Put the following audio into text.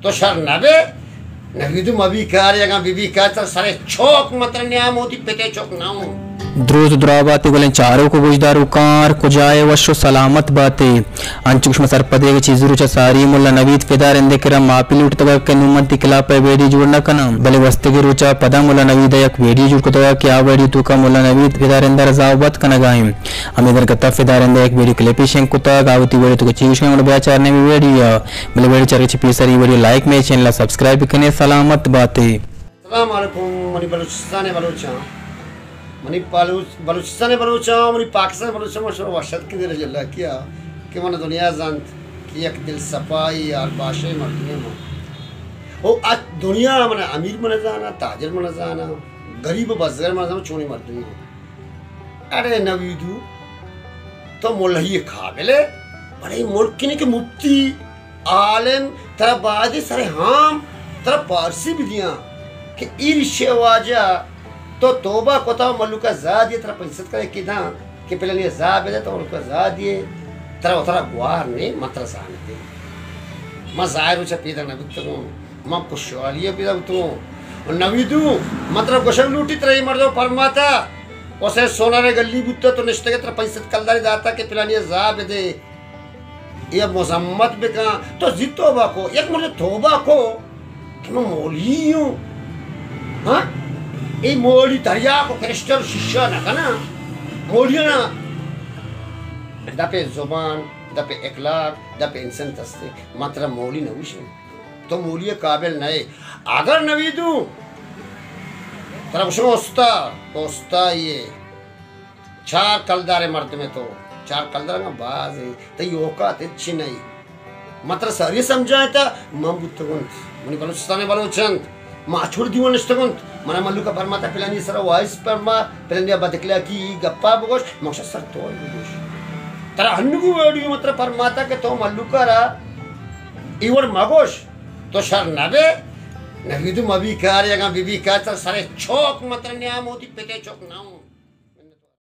तो शर नबे नवीदु मबी कार या बीबी कार तर सारे चौक मत्र न्याम होती पेटे चौक नाऊ द्रोज द्राबाते बोले चारों को बुजदारू कार को जाए वशो सलामत बाते अंचुष्म सरपदे के चीजरू च सारी मुल्ला नवीद फिदार इंदे किरा मापी लूट तक के नुमति किला पे वेडी जुड़ना कना भले वस्ते के रुचा पदा मुल्ला नवीद एक वेडी जुड़ को तो क्या वेडी तू का मुल्ला नवीद फिदार इंदर जावत कना गायम अमीदर कता फिदार इंदे एक वेडी क्लिपी शेंक को ता गावती वेडी तो चीज में मुल्ला चारने में वेडी या भले वेडी चार के पीसरी वेडी लाइक में चैनल सब्सक्राइब करने सलामत बाते। अस्सलाम वालेकुम मनी बलूचिस्तान बलूचा मनी बलूचिस्तान बलूचा मनी पाकिस्तान बलूचा मशहूर वशत की दिल जल्ला किया कि मन दुनिया जानत कि एक दिल सफाई और बाशे मर्दने में ओ आज दुनिया मन अमीर मन जाना ताजर मन जाना गरीब बजगर मन जाना चोनी मर्दनी अरे नवीदू तो मोलही काबिले बड़े मुल्क के मुफ्ती आलम तरह बादी सरे हम तरह पारसी भी दिया कि ईर्ष्यवाजा तो तोबा कोता मल्लुका जा दिए तरह पैसत करे कि ना कि पहले ने जा बेदे तो उनका जा दिए तरह उतरा गुआर ने मत्र साने दे मैं जाहिर उसे पीदा नबी तो मैं कुशवालिया पीदा तो नवीदू मतलब गोशम लूटी तरह मर्दो फरमाता उसे सोना रे गली बुत्ता तो निश्चित के तरह पैसत कलदारी जाता कि पहले ने जा बेदे ये मजम्मत बेका तो जितोबा को एक मुझे तोबा को कि मैं मोली हूँ हाँ ये मोली दरिया को क्रिस्टल शीशा ना कना मोलिया ना दपे जुबान दपे इखलाक दपे इंसान तस्ते मात्रा मोली न हुई तो मोलिया काबिल नए अगर नवीदू तरफ शो ओस्ता ये चार कलदारे मर्द में तो चार कलदार का बाज है तो योका ते चिनाई मात्र सारी समझाए था मम्बुत्तगुंत मनी बलूचिस्तान बलूचंद माछुर दीवन इष्टगुंत मना मल्लू का फरमाता पिलानी सरा वाइस परमा पिलानी बदकला की गप्पा बगोश मक्सद सर तो बगोश तरा हन्नुगु वेडी मात्र फरमाता के तो मल्लू करा इवर मगोश तो शर नबे नवीदु मबी कार या बीबी कार तर सारे चौक मात्र न्याम होती पेटे चौक नाऊ।